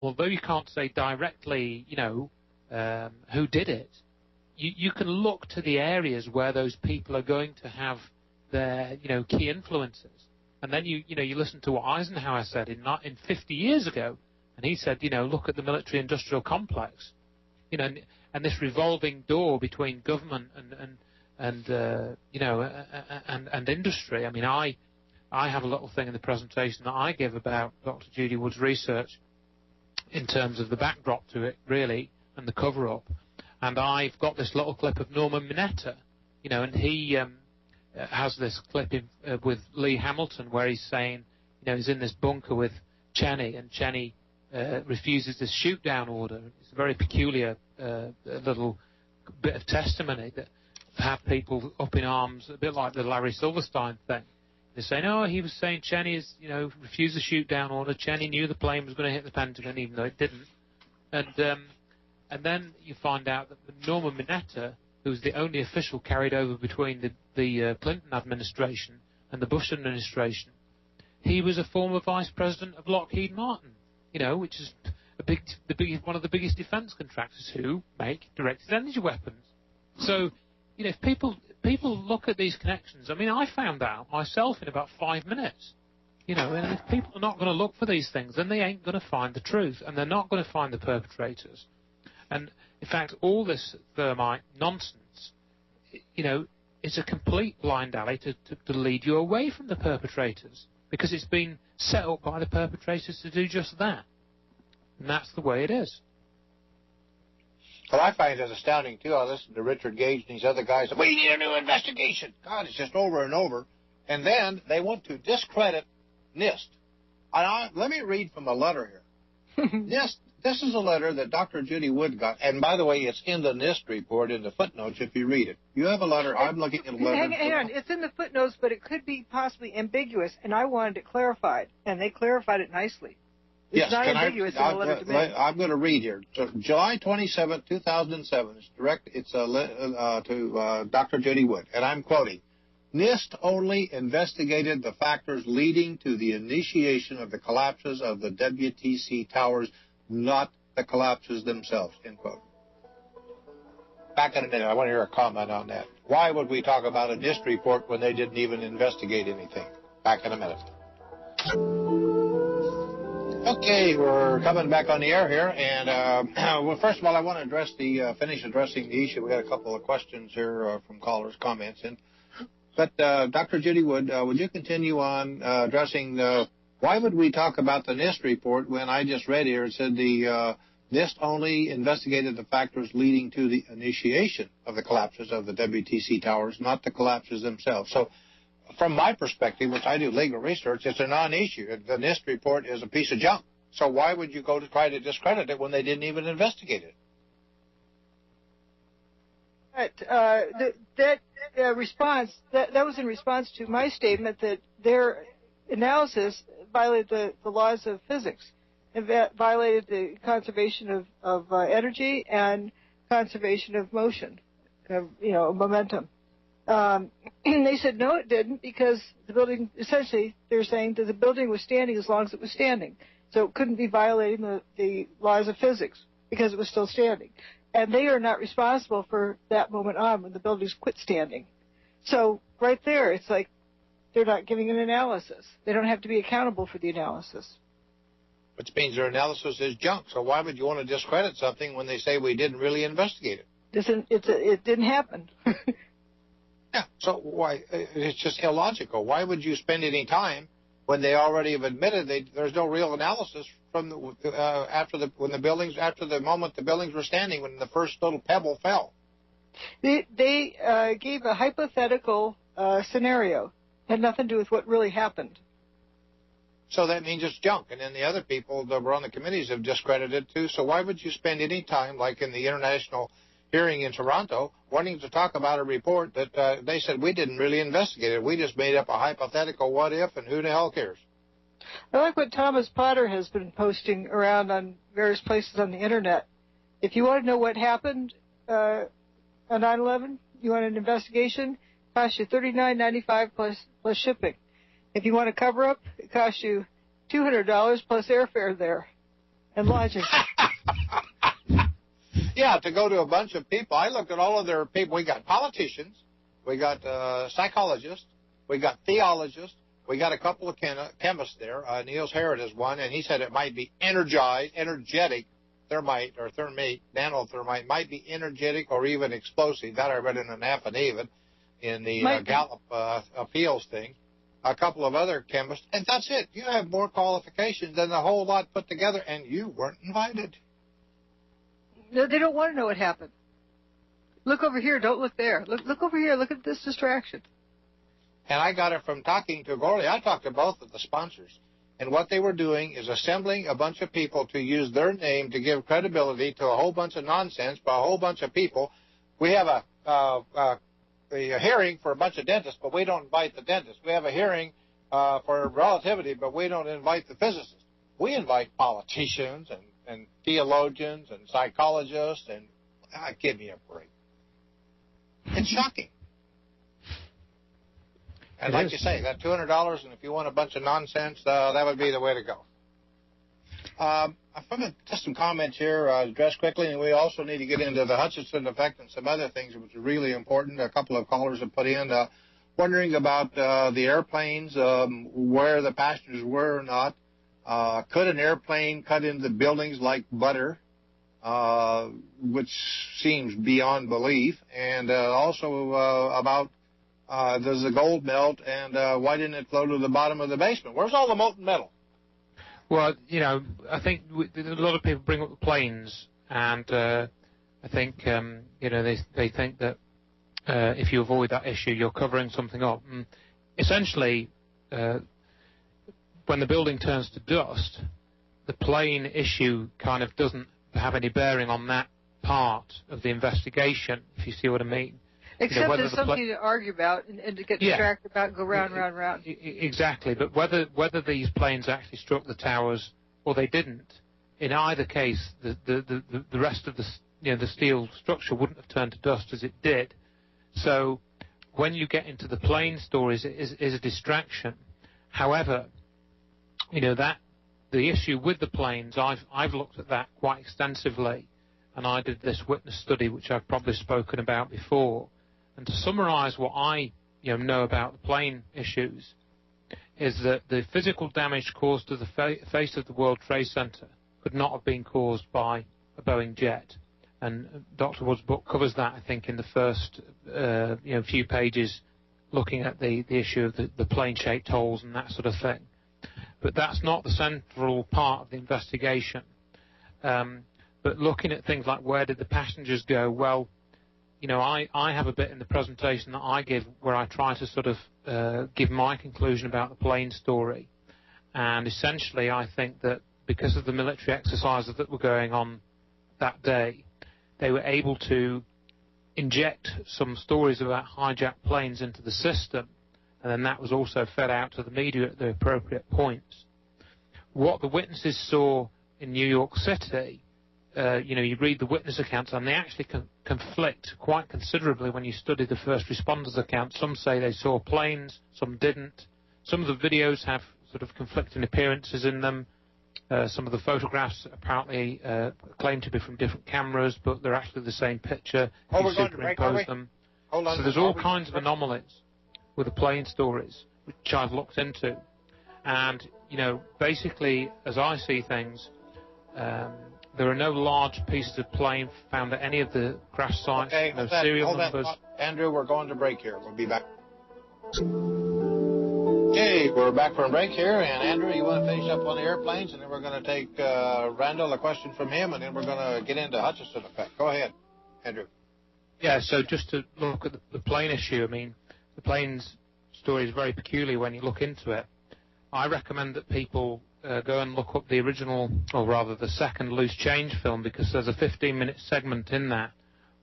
although you can't say directly, who did it, you can look to the areas where those people are going to have their, key influences. And then you listen to what Eisenhower said in 50 years ago, and he said, look at the military-industrial complex, and this revolving door between government and industry. I mean, I have a little thing in the presentation that I give about Dr. Judy Wood's research in terms of the backdrop to it, really, and the cover-up. And I've got this little clip of Norman Mineta, and he has this clip with Lee Hamilton where he's saying, he's in this bunker with Cheney, and Cheney refuses this shoot-down order. It's a very peculiar little bit of testimony that have people up in arms, a bit like the Larry Silverstein thing. They're saying, he was saying Cheney is, refused the shoot-down order. Cheney knew the plane was going to hit the Pentagon, even though it didn't. And then you find out that Norman Mineta, who was the only official carried over between the Clinton administration and the Bush administration, he was a former vice president of Lockheed Martin, which is one of the biggest defense contractors who make directed energy weapons. So, if people look at these connections, I mean, I found out myself in about 5 minutes, and if people are not going to look for these things, then they ain't going to find the truth, and they're not going to find the perpetrators. And, in fact, all this thermite nonsense, it's a complete blind alley to lead you away from the perpetrators, because it's been set up by the perpetrators to do just that. And that's the way it is. Well, I find it astounding, too. I listen to Richard Gage and these other guys. We need a new investigation. God, it's just over and over. And then they want to discredit NIST. Let me read from a letter here. NIST, this is a letter that Dr. Judy Wood got. And, by the way, it's in the NIST report in the footnotes if you read it. You have a letter. I'm looking at a letter. Hang on. It's in the footnotes, but it could be possibly ambiguous. And I wanted it clarified. And they clarified it nicely. It's not ambiguous in the letter to me. I'm going to read here. So, July 27, 2007. It's to Dr. Judy Wood, and I'm quoting: NIST only investigated the factors leading to the initiation of the collapses of the WTC towers, not the collapses themselves. End quote. Back in a minute. I want to hear a comment on that. Why would we talk about a NIST report when they didn't even investigate anything? Back in a minute. Okay, we're coming back on the air here, and well, first of all, I want to finish addressing the issue. We got a couple of questions here from callers' comments in. But Dr. Judy Wood, would you continue on addressing why would we talk about the NIST report when I just read here it said the NIST only investigated the factors leading to the initiation of the collapses of the WTC towers, not the collapses themselves. So, from my perspective, which I do legal research, it's a non-issue. The NIST report is a piece of junk. So why would you go to try to discredit it when they didn't even investigate it? That response, that was in response to my statement that their analysis violated the laws of physics. It violated the conservation of energy and conservation of motion, momentum. They said, no, it didn't, because the building, essentially, they're saying that the building was standing as long as it was standing. So it couldn't be violating the laws of physics because it was still standing. And they are not responsible for that moment on when the buildings quit standing. So right there, it's like they're not giving an analysis. They don't have to be accountable for the analysis. Which means their analysis is junk. So why would you want to discredit something when they say we didn't really investigate it? It didn't happen. Yeah, so why? It's just illogical. Why would you spend any time when they already have admitted there's no real analysis from after the moment the buildings were standing when the first little pebble fell? They gave a hypothetical scenario. Had nothing to do with what really happened. So that means it's junk. And then the other people that were on the committees have discredited it too. So why would you spend any time, like in the international hearing in Toronto, wanting to talk about a report that they said we didn't really investigate it. We just made up a hypothetical what if, and who the hell cares? I like what Thomas Potter has been posting around on various places on the Internet. If you want to know what happened on 9/11, you want an investigation, it costs you $39.95 plus shipping. If you want a cover-up, it costs you $200 plus airfare there. and logic. Yeah, to go to a bunch of people. I looked at all of their people. We got politicians. We got psychologists. We got theologists. We got a couple of chemists there. Niels Harrod is one, and he said it might be energetic thermite or thermate, nanothermite, might be energetic or even explosive. That I read in an affidavit in the Gallup appeals thing. A couple of other chemists, and that's it. You have more qualifications than the whole lot put together, and you weren't invited. No, they don't want to know what happened. Look over here. Don't look there. Look over here. Look at this distraction. And I got it from talking to Gorley. I talked to both of the sponsors. And what they were doing is assembling a bunch of people to use their name to give credibility to a whole bunch of nonsense by a whole bunch of people. We have a hearing for a bunch of dentists, but we don't invite the dentists. We have a hearing for relativity, but we don't invite the physicists. We invite politicians and theologians and psychologists, and give me a break. It's shocking. And like you say, that $200, and if you want a bunch of nonsense, that would be the way to go. Just some comments here, address quickly, and we also need to get into the Hutchinson effect and some other things which are really important. A couple of callers have put in, wondering about the airplanes, where the passengers were or not. Could an airplane cut into buildings like butter, which seems beyond belief, and also about does the gold melt, and why didn't it flow to the bottom of the basement? Where's all the molten metal? Well, I think a lot of people bring up the planes, and I think, they think that if you avoid that issue, you're covering something up. And essentially, when the building turns to dust, the plane issue kind of doesn't have any bearing on that part of the investigation, if you see what I mean. Except there's something to argue about and to get distracted about and go round. Exactly, but whether these planes actually struck the towers or they didn't, in either case, the rest of the steel structure wouldn't have turned to dust as it did. So when you get into the plane stories, it is a distraction. However, that the issue with the planes, I've looked at that quite extensively, and I did this witness study, which I've probably spoken about before. And to summarize what I know about the plane issues is that the physical damage caused to the face of the World Trade Center could not have been caused by a Boeing jet. And Dr. Wood's book covers that, I think, in the first few pages, looking at the issue of the plane-shaped holes and that sort of thing. But that's not the central part of the investigation. But looking at things like where did the passengers go, well, I have a bit in the presentation that I give where I try to sort of give my conclusion about the plane story. And essentially, I think that because of the military exercises that were going on that day, they were able to inject some stories about hijacked planes into the system, and then that was also fed out to the media at the appropriate points. What the witnesses saw in New York City, you read the witness accounts, and they actually conflict quite considerably when you study the first responders' accounts. Some say they saw planes, some didn't. Some of the videos have sort of conflicting appearances in them. Some of the photographs apparently claim to be from different cameras, but they're actually the same picture. You superimpose them. So there's all kinds of anomalies with the plane stories, which I've looked into. And, basically, as I see things, there are no large pieces of plane found at any of the crash sites, no serial numbers. Andrew, we're going to break here. We'll be back. Okay, we're back for a break here. And Andrew, you want to finish up on the airplanes, and then we're going to take Randall, a question from him, and then we're going to get into Hutchinson effect. Go ahead, Andrew. Yeah, so just to look at the plane issue, I mean, the plane's story is very peculiar when you look into it. I recommend that people go and look up the original, or rather the second Loose Change film, because there's a 15-minute segment in that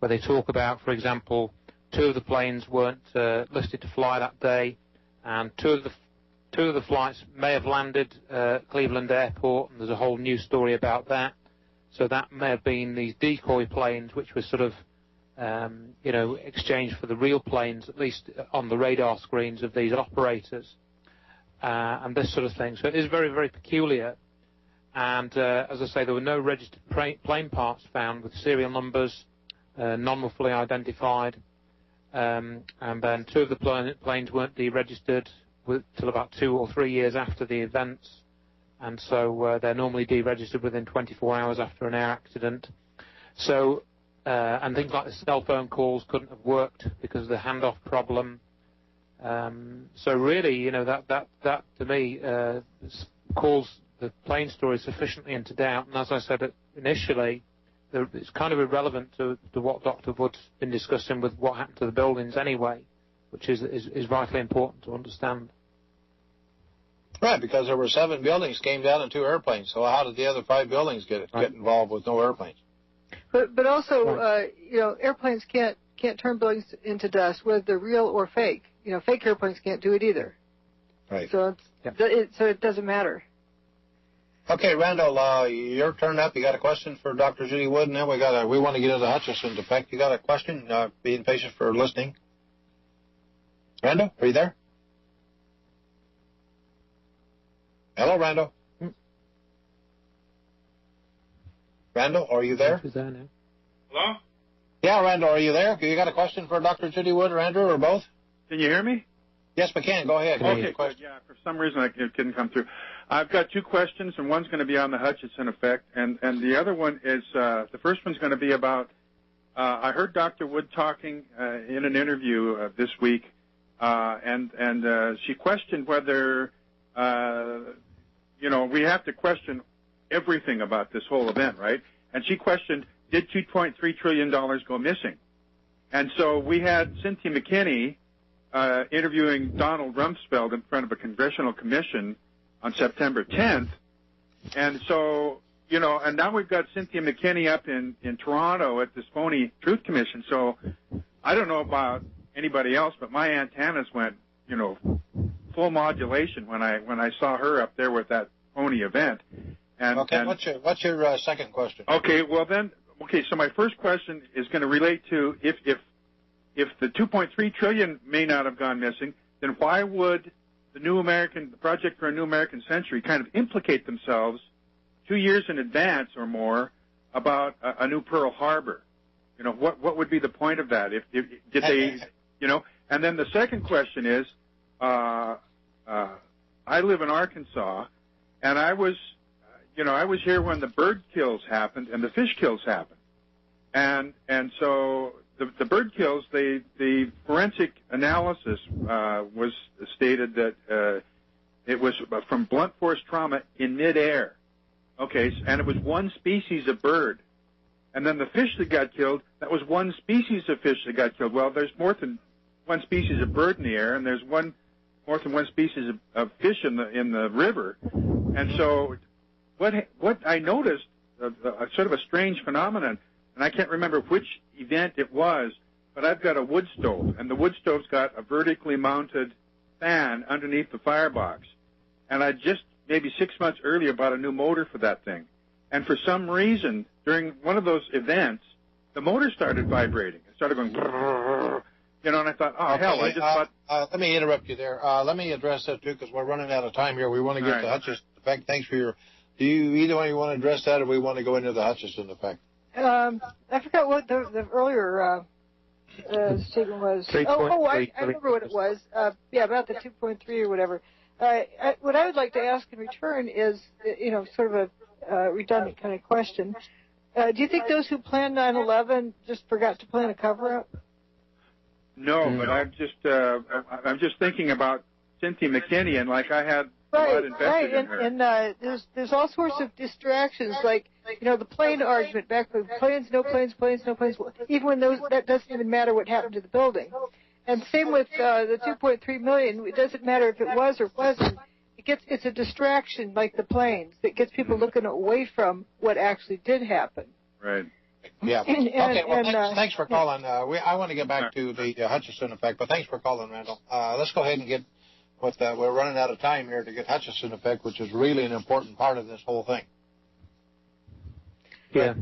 where they talk about, for example, 2 of the planes weren't listed to fly that day, and two of the flights may have landed Cleveland Airport, and there's a whole new story about that. So that may have been these decoy planes, which were sort of, exchanged for the real planes, at least on the radar screens of these operators. And this sort of thing. So it is very, very peculiar. And as I say, there were no registered plane parts found with serial numbers. None were fully identified. And then 2 of the planes weren't deregistered till about 2 or 3 years after the events. And so they're normally deregistered within 24 hours after an air accident. So, and things like the cell phone calls couldn't have worked because of the handoff problem. So really, you know, that to me calls the plane story sufficiently into doubt. And as I said initially, it's kind of irrelevant to what Dr. Wood's been discussing with what happened to the buildings anyway, which is vitally important to understand. Right, because there were 7 buildings came down and 2 airplanes. So how did the other 5 buildings get involved with no airplanes? But also, you know, airplanes can't turn buildings into dust, whether they're real or fake. You know, fake airplanes can't do it either. Right. So so it doesn't matter. Okay, Randall, your turn up. You got a question for Dr. Judy Wood, and then we want to get into Hutchison's effect. You got a question? Being patient for listening. Randall, are you there? Hello, Randall. Randall, are you there? Is there now? Hello? Yeah, Randall, are you there? You got a question for Dr. Judy Wood or Andrew or both? Can you hear me? Yes, we can. Go ahead. Okay, good. Yeah, for some reason it couldn't come through. I've got 2 questions, and one's going to be on the Hutchison effect, and the other one is, the first one's going to be about, I heard Dr. Wood talking in an interview this week, and she questioned whether, you know, we have to question everything about this whole event, right? And she questioned, did $2.3 trillion go missing? And so we had Cynthia McKinney interviewing Donald Rumsfeld in front of a congressional commission on September 10th. And so, you know, and now we've got Cynthia McKinney up in Toronto at this phony Truth Commission. So I don't know about anybody else, but my antennas went, you know, full modulation when I saw her up there with that phony event. And, okay, what's your second question? Okay, well then, so my first question is going to relate to if the 2.3 trillion may not have gone missing, then why would the Project for a New American Century kind of implicate themselves 2 years in advance or more about a new Pearl Harbor? You know, what would be the point of that? Did they, you know? And then the second question is, I live in Arkansas, and I was here when the bird kills happened and the fish kills happened, and so the bird kills, the forensic analysis was stated that it was from blunt force trauma in midair. Okay, and it was one species of bird. And then the fish that got killed, that was one species of fish that got killed. Well, there's more than one species of bird in the air, and there's more than one species of fish in the river. And so what I noticed, sort of a strange phenomenon, and I can't remember which event it was, but I've got a wood stove, and the wood stove's got a vertically mounted fan underneath the firebox. And I just maybe 6 months earlier bought a new motor for that thing. And for some reason, during one of those events, the motor started vibrating. It started going, you know, and I thought, oh, okay, hell, I just thought... let me interrupt you there. Let me address that, too, because we're running out of time here. We want to get to Hutchison effect. Thanks for your... Do you either one of you want to address that, or we want to go into the Hutchison effect? I forgot what the earlier statement was. I remember what it was. Yeah, about the 2.3 or whatever. What I would like to ask in return is, you know, sort of a redundant kind of question. Do you think those who planned 9/11 just forgot to plan a cover-up? No, but I'm just thinking about Cynthia McKinney, and like I had blood invested in her. And there's all sorts of distractions, like, you know, the plane argument back when planes, no planes, planes, no planes. Even when that doesn't even matter what happened to the building. And same with the 2.3 million. It doesn't matter if it was or wasn't. It's a distraction like the planes that gets people looking away from what actually did happen. Right. Yeah. Okay. Well, thanks for calling. I want to get back to the Hutchison effect, but thanks for calling, Randall. Let's go ahead and get we're running out of time here to get Hutchison effect, which is really an important part of this whole thing. Yeah.